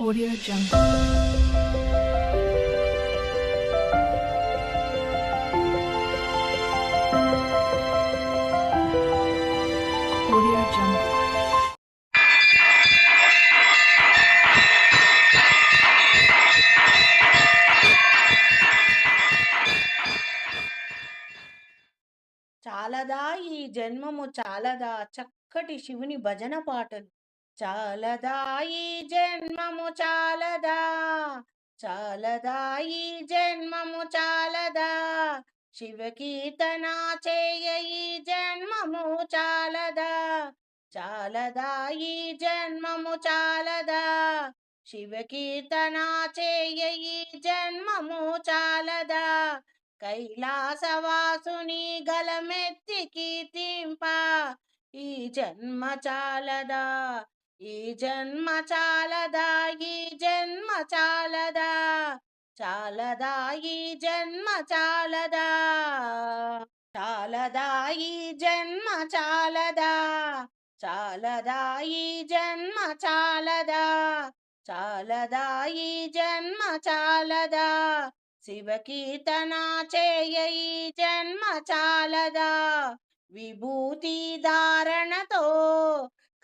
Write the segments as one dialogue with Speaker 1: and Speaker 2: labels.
Speaker 1: Audio Jungle. Audio Jungle.
Speaker 2: చాలదా ఈ జన్మము చాలదా చక్కటి శివుని భజన పాటలు. చాలదా ఈ జన్మము చాలదా, చాలదా ఈ జన్మము చాలదా, శివ కీర్తన చేయ ఈ జన్మము చాలదా, చాలదా ఈ జన్మము చాలదా, శివ కీర్తన చేయ ఈ జన్మము చాలదా, కైలాసవాసుని గలమెత్తి కీర్తింప ఈ జన్మ చాలదా, ఈ జన్మ చాలదా, ఈ జన్మ చాలదా, చాలదా ఈ జన్మ చాలదా, చాలదా ఈ జన్మ చాలదా, చాలదా ఈ జన్మ చాలదా, చాలదా ఈ జన్మ చాలదా, శివ కీర్తన చేయ ఈ జన్మ చాలదా, విభూతి ధారణతో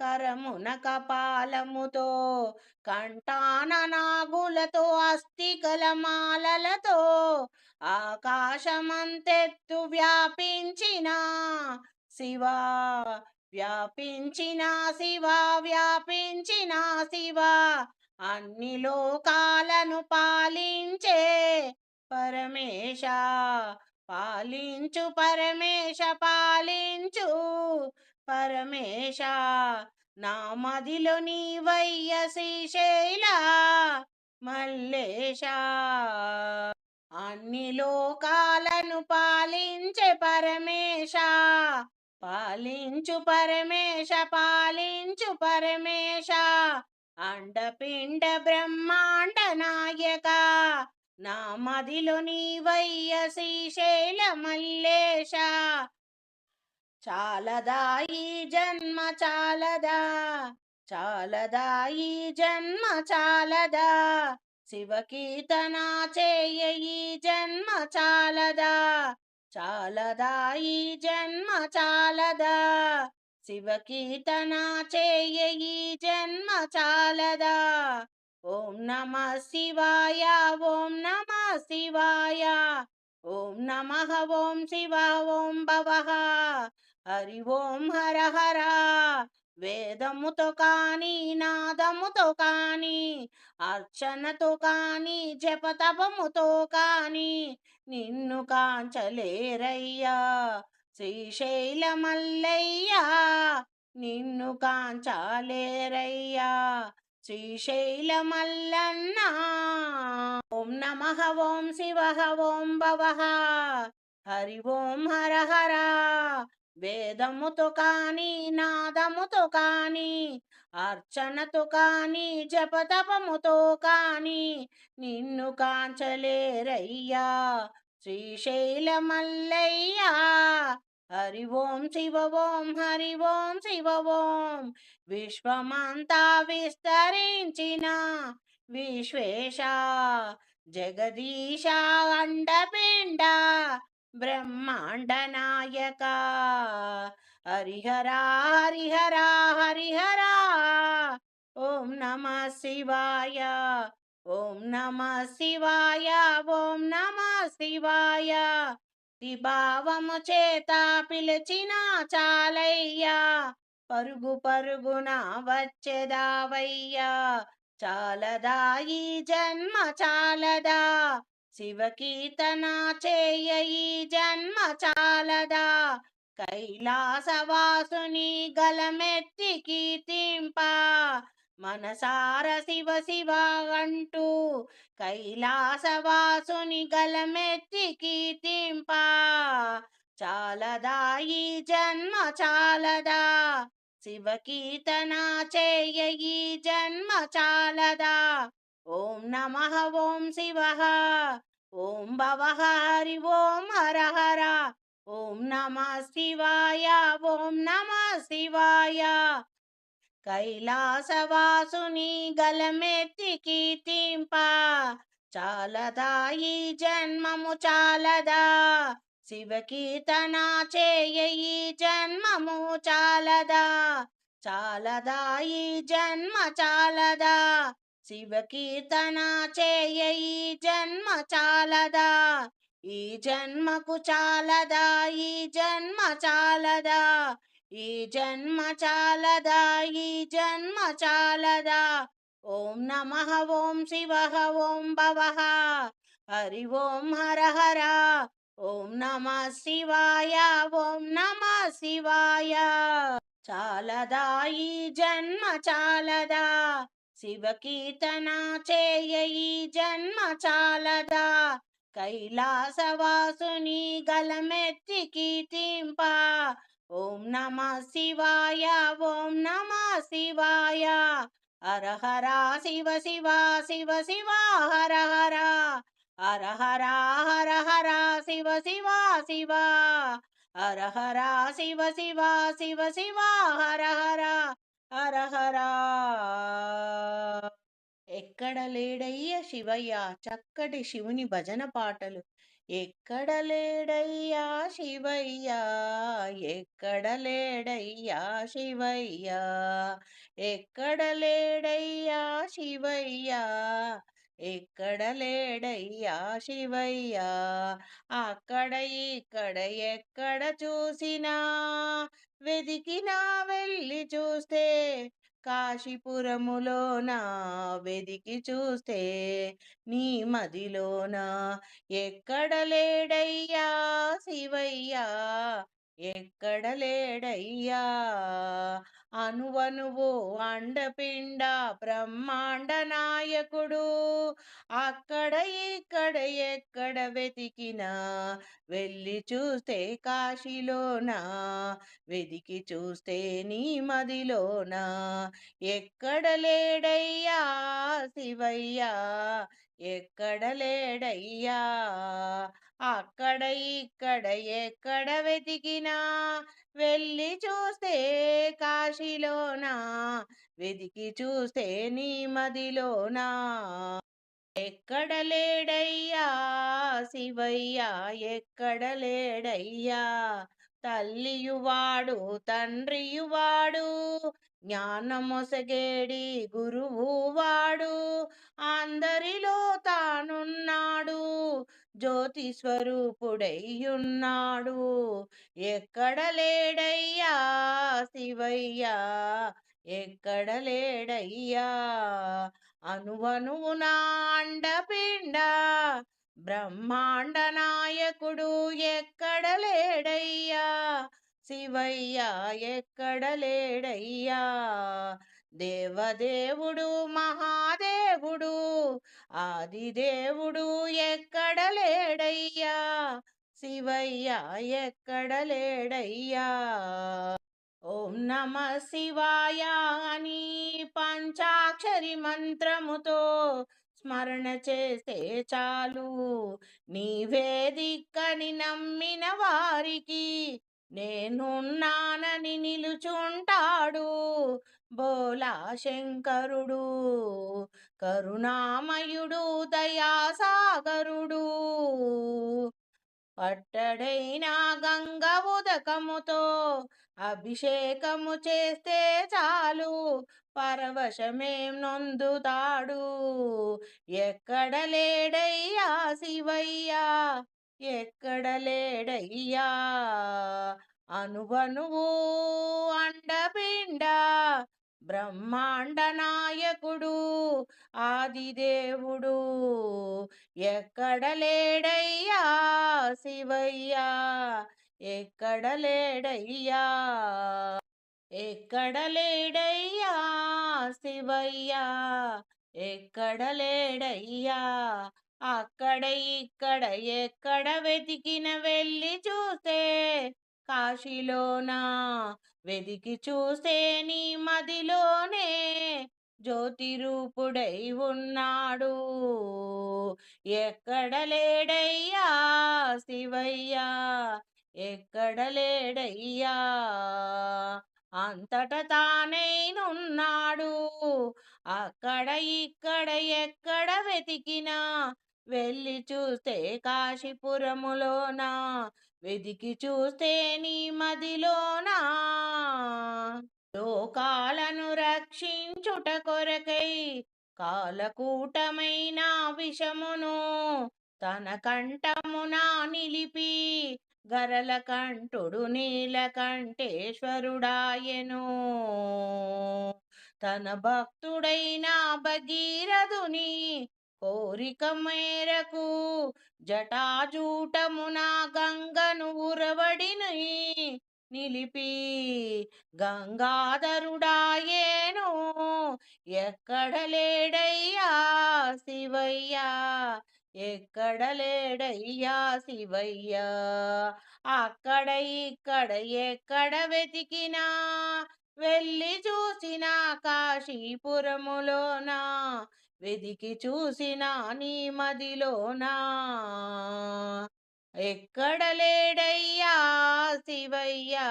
Speaker 2: కరమున కపాలముతో కంఠాన నాగులతో అస్థికల మాలలతో ఆకాశమంతెత్తు వ్యాపించిన శివా, వ్యాపించిన శివా, వ్యాపించిన శివా, అన్ని లోకాలను పాలించే పరమేశ, పాలించు పరమేశ, పాలించు పరమేశ, నా మదిలో నీవయ్య శ్రీశైల మల్లేశ, అన్ని లోకాలను పాలించే పరమేశ, పాలించు పరమేశ, పాలించు పరమేశ, అండపిండ బ్రహ్మాండ నాయక, నా మదిలో నీవయ్య శ్రీశైల మల్లేశ, చాలదా ఈ జన్మ చాలదా, చాలదా ఈ జన్మ చాలదా, శివ కీర్తన చేయ ఈ జన్మ చాలదా, చాలదా ఈ జన్మ చాలదా, శివ కీర్తన చేయ ఈ జన్మ చాలదా, ఓం నమ శివాయ, ఓం నమ శివాయ, ఓం నమః ఓం శివ ఓం భవః, హరి ఓం హర హర, వేదముతో కాని నాదముతో కాని అర్చనతో కాని జపతపముతో కాని నిన్ను కాంచలేరయ్యా శ్రీశైల మల్లయ్య, నిన్ను కాంచలేరయ్యా శ్రీశైల మల్లన్న, ఓం నమః ఓం శివ ఓం భవః, హరి ఓం హర హర, వేదముతో కాని నాదముతో కాని అర్చనతో కాని జపతపముతో కాని నిన్ను కాంచలేరయ్యా శ్రీశైల మల్లయ్య, హరి ఓం శివ ఓం, హరి ఓం శివ ఓం, విశ్వమంతా విస్తరించిన విశ్వేశ, జగదీశ అండపిండ బ్రహ్మాండ నాయక, హరిహర హరిహర హరిహర, ఓం నమ శివాయ, ఓం నమ శివాయ, ఓం నమ శివాయ, భావము చేత పిలిచిన చాలయ్యా, పరుగు పరుగున వచ్చేదావయ్యా, చాలదా ఈ జన్మ చాలదా, శివ కీర్తన చేయ ఈ జన్మ చాలదా, కైలాసవాసుని గలమెత్తి కీర్తింప మనసార శివ శివ అంటూ కైలాసవాసుని గలమెత్తి కీర్తింప, చాలదా ఈ జన్మ చాలదా, శివ కీర్తన చేయ ఈ జన్మ చాలదా, ఓం నమః ఓం శివ ఓం భవః, హరి ఓం హర హర, ఓం నమ శివాయ, ఓం నమ శివాయ, కైలాసవాసుని గలమెత్తి కీర్తింప చాలదా ఈ జన్మము చాలదా శివకీర్తన చేయ ఈ జన్మము చాలదా చాలదా ఈ జన్మ చాలదా శివకీర్తన చేయ ఈ జన్మ చాలదా ఈ జన్మకు చాలదా ఈ జన్మ చాలదా ఈ జన్మ చాలదా ఈ జన్మ చాలదా ఓం నమః ఓం శివః ఓం భవః హరి ఓం హర హర ఓం నమః శివాయ ఓం నమః శివాయ చాలదా ఈ జన్మ చాలదా శివకీర్తన చేయ ఈ జన్మ చాలదా కైలాసవాసుని గలమెత్తి కీర్తింప ఓం నమః శివాయ ఓం నమః శివాయ హర హర శివ శివ శివ శివ హర హర హర హర హర హర శివ శివ శివ హర హర శివ శివ శివ శివ హర హర హర హర ఎక్కడ లేడయ్య శివయ్య చక్కటి శివుని భజన పాటలు ఎక్కడ లేడయ్యా శివయ్య ఎక్కడ లేడయ్యా శివయ్య ఎక్కడ లేడయ్యా శివయ్య ఎక్కడ లేడయ్యా శివయ్య అక్కడ ఇక్కడ ఎక్కడ చూసినా వెదికినా వెళ్ళి చూస్తే కాశీపురములోన వెదికి చూస్తే నీ మదిలోన ఎక్కడ లేడయ్యా శివయ్యా ఎక్కడ లేడయ్యా అనువనువు అండపిండ బ్రహ్మాండ నాయకుడు అక్కడ ఇక్కడ ఎక్కడ వెతికినా వెళ్ళి చూస్తే కాశీలోన వెదికి చూస్తే నీ మదిలోన ఎక్కడ లేడయ్యా శివయ్యా ఎక్కడ లేడయ్యా అక్కడ ఇక్కడ ఎక్కడ వెతికినా వెళ్ళి చూస్తే కాశీలోన వెతికి చూస్తే నీ మదిలోనా ఎక్కడ లేడయ్యా శివయ్యా ఎక్కడ లేడయ్యా తల్లియువాడు తండ్రియువాడు జ్ఞానమొసగేడి గురువు వాడు అందరిలో తానున్నాడు జ్యోతి స్వరూపుడయ్యున్నాడు ఎక్కడ లేడయ్యా శివయ్యా ఎక్కడ లేడయ్యా అనువనువున అండపిండ బ్రహ్మాండ నాయకుడు ఎక్కడ లేడయ్యా శివయ్యా ఎక్కడ లేడయ్యా దేవదేవుడు మహాదేవుడు ఆదిదేవుడు ఎక్కడ లేడయ్యా శివయ్యా ఎక్కడ లేడయ్యా ఓం నమ శివాయ అని పంచాక్షరి మంత్రముతో స్మరణ చేస్తే చాలు నీవే దిక్కని నమ్మిన వారికి నేనున్నానని నిలుచుంటాడు బోలా శంకరుడు కరుణామయుడు దయాసాగరుడు పట్టడైన గంగ ఉదకముతో అభిషేకము చేస్తే చాలు పరవశమేం నొందుతాడు ఎక్కడ లేడయ్యా శివయ్యా ఎక్కడ లేడయ్యా అనువనువు అండపిండ బ్రహ్మాండ నాయకుడు ఆదిదేవుడు ఎక్కడ లేడయ్యా శివయ్యా ఎక్కడ లేడయ్యా ఎక్కడ లేడయ్యా శివయ్యా ఎక్కడ లేడయ్యా అక్కడ ఇక్కడ ఎక్కడ వెతికిన వెళ్ళి చూస్తే కాశీలోనా వెతికి చూస్తే నీ మదిలోనే జ్యోతి రూపుడై ఉన్నాడు ఎక్కడ లేడయ్యా శివయ్యా ఎక్కడ లేడయ్యా అంతట తానైనున్నాడు. అక్కడ ఇక్కడ ఎక్కడ వెతికినా వెళ్ళి చూస్తే కాశీపురములోన, వెతికి చూస్తే నీ మదిలోనా. లోకాలను రక్షించుట కొరకై కాలకూటమైన విషమును తన కంఠమున నిలిపి గరల కంఠుడు నీలకంఠేశ్వరుడాయెను. తన భక్తుడైన భగీరథుని కోరిక మేరకు జటాజూటమున గంగను ఉరవడిని నిలిపి గంగాధరుడాయేను. ఎక్కడ లేడయ్యా శివయ్యా, ఎక్కడ లేడయ్యా శివయ్యా. అక్కడ ఇక్కడ ఎక్కడ వెతికినా వెళ్ళి చూసిన కాశీపురములోన, వెతికి చూసిన నీ మదిలోనా. ఎక్కడ లేడయ్యా శివయ్యా,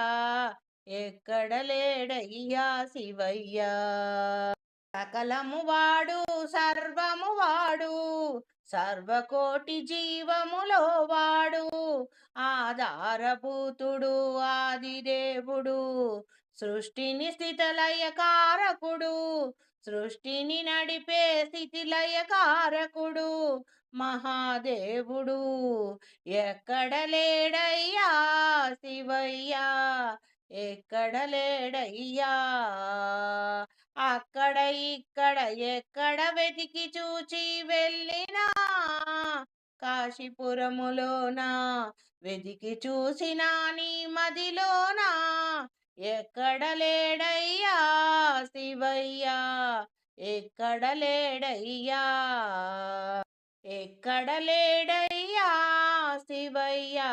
Speaker 2: ఎక్కడ లేడయ్యా శివయ్యా. సకలము వాడు సర్వము వాడు, సర్వకోటి జీవములో వాడు, ఆధారభూతుడు ఆదిదేవుడు, సృష్టిని స్థితిలయకారకుడు, సృష్టిని నడిపే స్థితిలయకారకుడు మహాదేవుడు. ఎక్కడ లేడయ్యా శివయ్యా, ఎక్కడ లేడయ్యా. అక్కడ ఇక్కడ ఎక్కడ వెతికి చూచి వెళ్ళినా కాశీపురములోన, వెతికి చూసిన నీ మదిలోన. ఎక్కడ లేడయ్యా శివయ్యా, ఎక్కడ లేడయ్యా. ఎక్కడ లేడయ్యా శివయ్యా,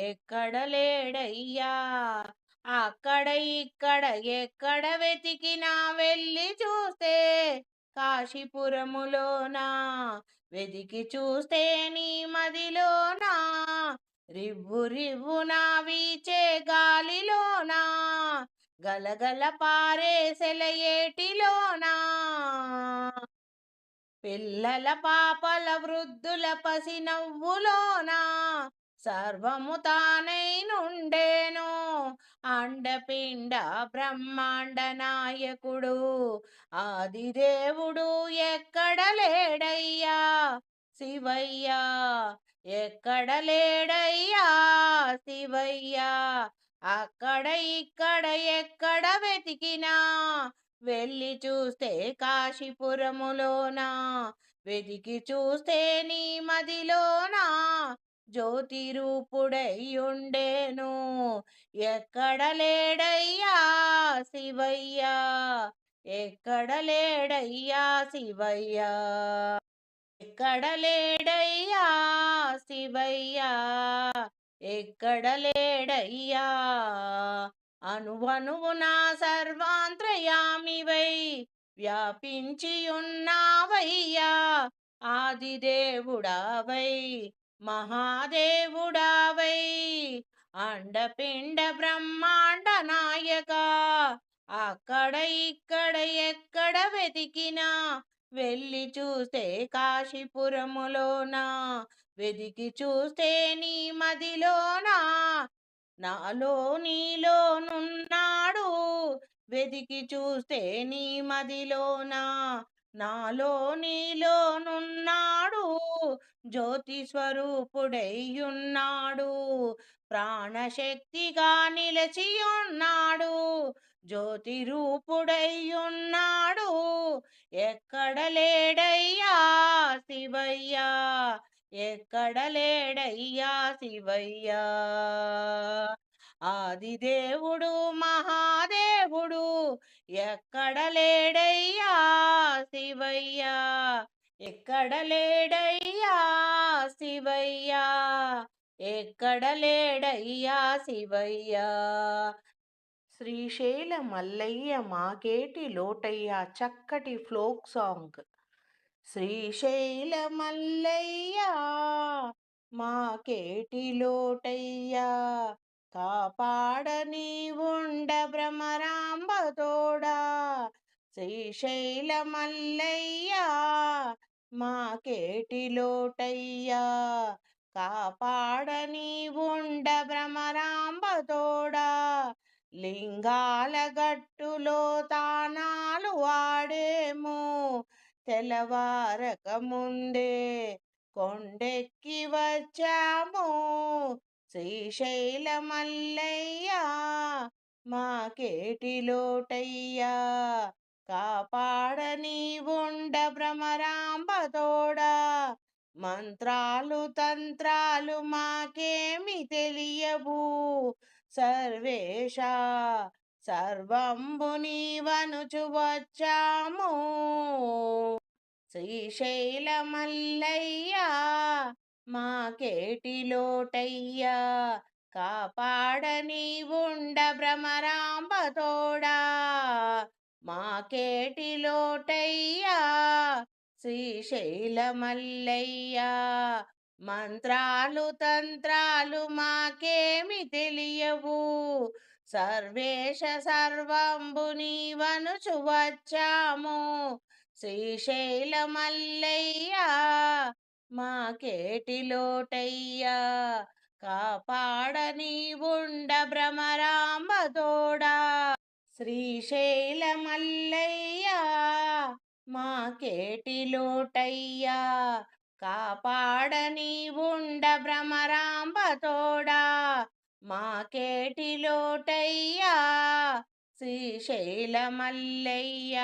Speaker 2: ఎక్కడ లేడయ్యా. అక్కడ ఇక్కడ ఎక్కడ వెతికినా వెళ్ళి చూస్తే కాశీపురములోన, వెతికి చూస్తే నీ మదిలోన. రివ్వు రివ్వున వీచే గాలిలోన, గలగల పారే సెలయేటిలోన, పిల్లల పాపల వృద్ధుల పసి నవ్వులోన, సర్వము తానైనుండేను. అండపిండ బ్రహ్మాండ నాయకుడు ఆదిదేవుడు. ఎక్కడ లేడయ్యా శివయ్యా, ఎక్కడ లేడయ్యా శివయ్యా. అక్కడ ఇక్కడ ఎక్కడ వెతికినా వెళ్ళి చూస్తే కాశీపురములోన, వెతికి చూస్తే నీ మదిలోనా. జ్యోతి రూపుడై ఉండేను. ఎక్కడ లేడయ్యా శివయ్యా, ఎక్కడ లేడయ్యా శివయ్యా. ఎక్కడ లేడయ్యా శివయ్యా, ఎక్కడ లేడయ్యా. అణువణువున సర్వాంతర్యామివై వ్యాపించి ఉన్నావయ్యా. ఆదిదేవుడావై మహాదేవుడావై, అండపిండ బ్రహ్మాండ నాయక. అక్కడ ఇక్కడ ఎక్కడ వెతికినా వెళ్ళి చూస్తే కాశీపురములోన, వెతికి చూస్తే నీ మదిలోనా. నాలో నీలోనున్నాడు, వెతికి చూస్తే నీ మదిలోన. నాలో నీలోనున్నాడు, జ్యోతి స్వరూపుడై ఉన్నాడు. ప్రాణశక్తిగా నిలిచి ఉన్నాడు, జ్యోతి రూపుడై ఉన్నాడు. ఎక్కడ లేడయ్యా శివయ్యా, ఎక్కడ లేడయ్యా శివయ్యా. ఆదిదేవుడు మహాదేవుడు, ఎక్కడ లేడయ్యా శివయ్యా, ఎక్కడ లేడయ్యా శివయ్యా, ఎక్కడ లేడయ్యా శివయ్యా. శ్రీశైల మల్లయ్య మాకేటి లోటయ్య చక్కటి ఫ్లోక్ సాంగ్. శ్రీశైల మల్లయ్య మాకేటి లోటయ్య, కాపాడని ఉండ భ్రమరాంబ తోడా శ్రీశైల మల్లయ్య మాకేటి లోటయ్యా కాపాడని ఉండ భ్రమరాంబ తోడా లింగాల గట్టులో తానాలు వాడేము తెల్లవారక ముందే కొండెక్కి వచ్చాము శ్రీశైల మల్లయ్య మాకేటి లోటయ్యా కాపాడని ఉండ భ్రమరాంబ తోడా మంత్రాలు తంత్రాలు మాకేమి తెలియవు సర్వేశ సర్వంబు నీవనుచు వచ్చాము శ్రీశైల మల్లయ్య మాకేటి లోటయ్యా కాపాడని ఉండ భ్రమరాంబ తోడా మాకేటి లోటయ్యా శ్రీశైల మల్లయ్య మంత్రాలు తంత్రాలు మాకేమి తెలియవు సర్వేశ సర్వంబు నీవనుచు వచ్చాము శ్రీశైల మల్లయ్య మాకేటి లోటయ్యా కాపాడని ఉండ భ్రమరాంబ తోడా శ్రీశైల మల్లయ్య మాకేటి లోటయ్యా కాపాడని ఉండ భ్రమరాంబ తోడా మాకేటి లోటయ్యా శ్రీశైల మల్లయ్య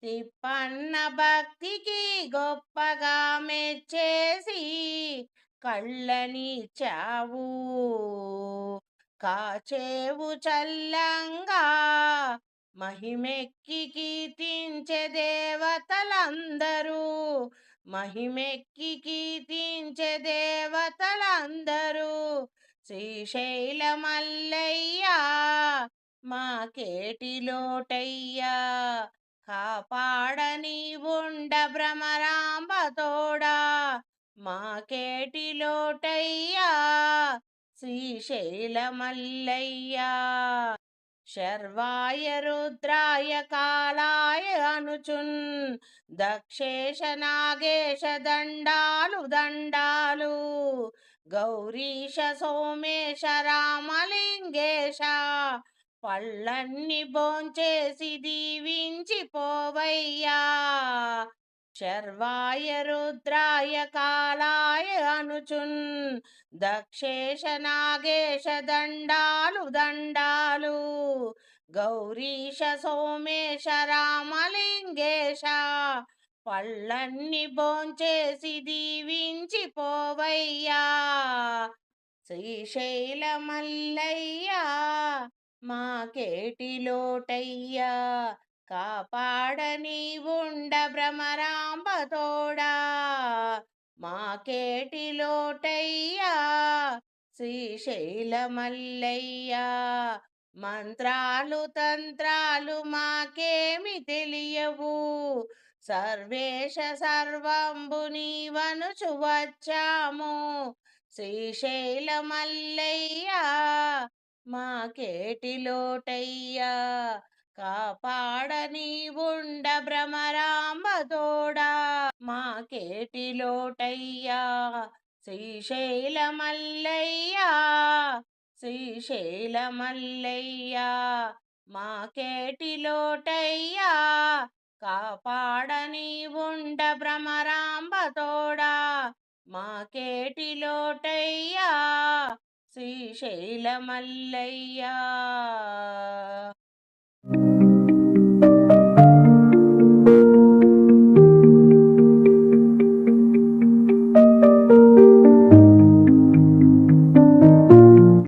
Speaker 2: తిప్పన్న భక్తికి గొప్పగా మెచ్చేసి కళ్ళనిచ్చావు కాచేవు చల్లంగా మహిమెక్కి కీర్తించే దేవతలందరూ మహిమెక్కి కీర్తించే దేవతలందరూ శ్రీశైల మల్లయ్య మాకేటి లోటయ్యా కాపాడని ఉండ భ్రమరాంబ తోడా మాకేటి లోటయ్యా శ్రీశైల మల్లయ్య శర్వాయ రుద్రాయ కాలాయ అనుచున్ దక్షేశ నాగేశ దండాలు దండాలు గౌరీశ సోమేశ రామలింగేశ పళ్ళన్ని భోంచేసి దీవించి పోవయ్యా శర్వాయ రుద్రాయ కాలాయ అనుచున్ దక్షేశ నాగేశ దండాలు దండాలు గౌరీశ సోమేశ రామలింగేశ పళ్ళన్ని భోంచేసి దీవించి పోవయ్యా శ్రీశైల మల్లయ్య మాకేటి లోటయ్యా కాపాడని ఉండ భ్రమరాంబ తోడా మాకేటి లోటయ్యా శ్రీశైల మల్లయ్య మంత్రాలు తంత్రాలు మాకేమి తెలియవు సర్వేశ సర్వంబు నీవనుచు వచ్చాము శ్రీశైల మల్లయ్య మాకేటి లోటయ్యా కాపాడని ఉండ భ్రమరాంబ తోడా మాకేటి లోటయ్యా శ్రీశైల మల్లయ్య శ్రీశైల మల్లయ్య మాకేటి లోటయ్యా కాపాడని ఉండ భ్రమరాంబ తోడా మాకేటి లోటయ్యా శ్రీశైల మల్లయ్య